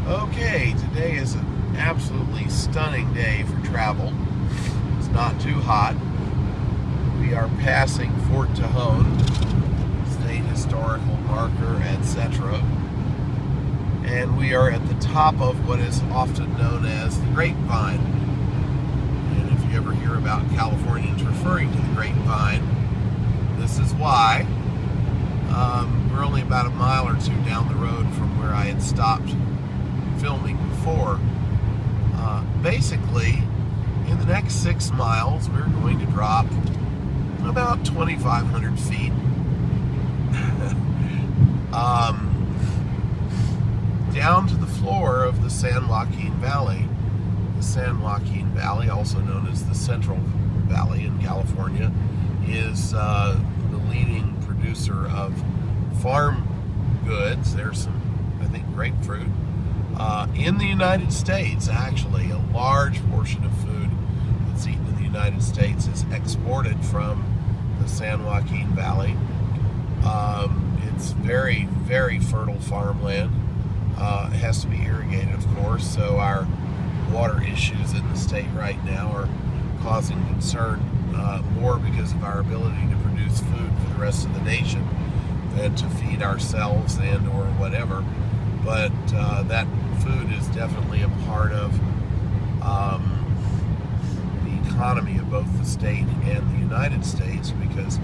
Okay, today is an absolutely stunning day for travel. It's not too hot. We are passing Fort Tejon, state historical marker, etc. And we are at the top of what is often known as the Grapevine. And if you ever hear about Californians referring to the Grapevine, this is why. We're only about a mile or two down the road from where I had stopped filming before. Basically, in the next 6 miles, we're going to drop about 2,500 feet. Down to the floor of the San Joaquin Valley. The San Joaquin Valley, also known as the Central Valley in California, is the leading producer of farm goods. There's some, I think, grapefruit. In the United States, actually, a large portion of food that's eaten in the United States is exported from the San Joaquin Valley. It's very, very fertile farmland. It has to be irrigated, of course, so our water issues in the state right now are causing concern, more because of our ability to produce food for the rest of the nation than to feed ourselves and or whatever. But that food is definitely a part of the economy of both the state and the United States, because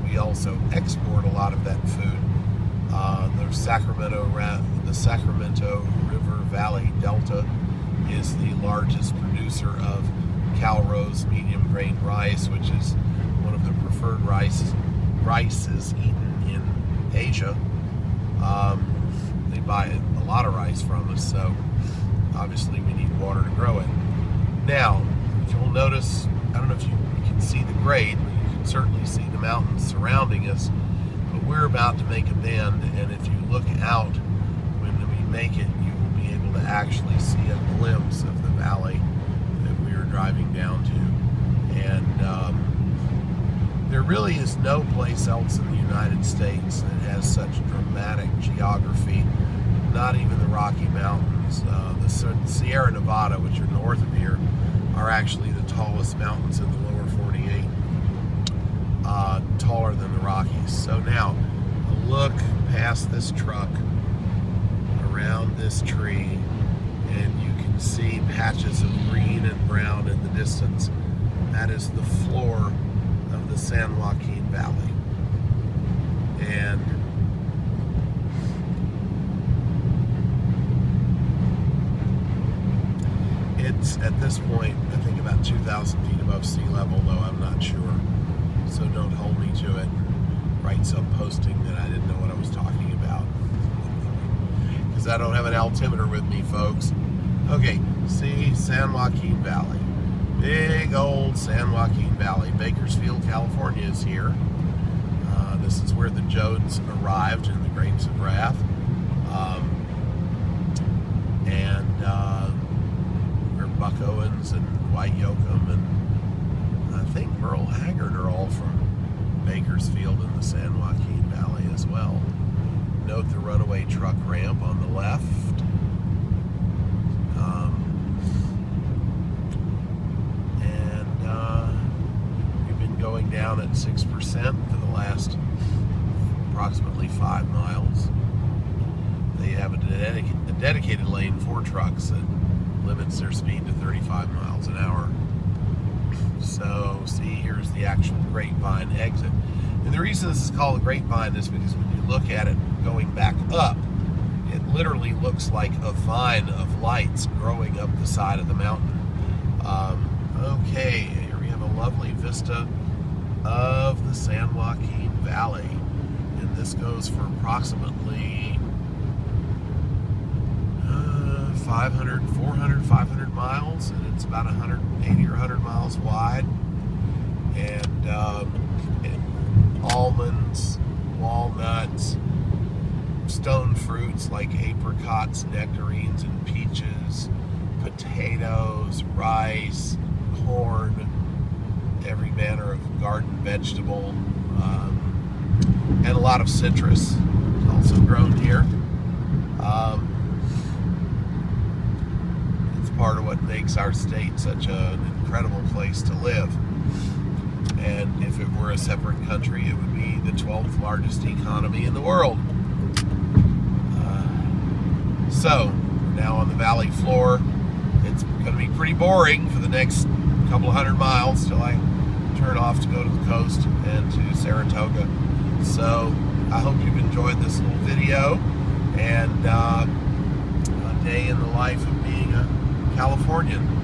we also export a lot of that food. The Sacramento River Valley Delta is the largest producer of Calrose medium grain rice, which is one of the preferred rices eaten in Asia. They buy a lot of rice from us, so obviously we need water to grow it. Now, if you'll notice, I don't know if you can see the grade, but you can certainly see the mountains surrounding us. But we're about to make a bend, and if you look out when we make it, you will be able to actually see a glimpse of the valley that we are driving down to. And there really is no place else in the United States that has such dramatic geography. Not even the Rocky Mountains. The Sierra Nevada, which are north of here, are actually the tallest mountains in the lower 48, taller than the Rockies. So now, look past this truck, around this tree, and you can see patches of green and brown in the distance. That is the floor of the San Joaquin Valley. And it's, at this point, I think about 2,000 feet above sea level, though I'm not sure. So don't hold me to it. Write some posting that I didn't know what I was talking about. Because I don't have an altimeter with me, folks. Okay, see, San Joaquin Valley. Big old San Joaquin Valley. Bakersfield, California is here. This is where the Jodes arrived in the Grapes of Wrath. Where Buck Owens and Dwight Yoakam and I think Merle Haggard are all from Bakersfield in the San Joaquin Valley as well. Note the runaway truck ramp on the left. We've been going down at 6% for the last approximately 5 miles. They have a dedicated lane for trucks that limits their speed to 35 miles an hour. So, see, here's the actual Grapevine exit. And the reason this is called the Grapevine is because when you look at it going back up, it literally looks like a vine of lights growing up the side of the mountain. Okay, here we have a lovely vista of the San Joaquin Valley. And this goes for approximately 500 miles, and it's about 180 or 100 miles wide. And almonds, walnuts, stone fruits like apricots, nectarines, and peaches, potatoes, rice, corn, every manner of garden vegetable, and a lot of citrus is also grown here. makes our state such an incredible place to live. And if it were a separate country, it would be the 12th largest economy in the world. So, we're now on the valley floor. It's going to be pretty boring for the next couple of 100 miles till I turn off to go to the coast and to Saratoga. So, I hope you've enjoyed this little video and a day in the life of being a Californian.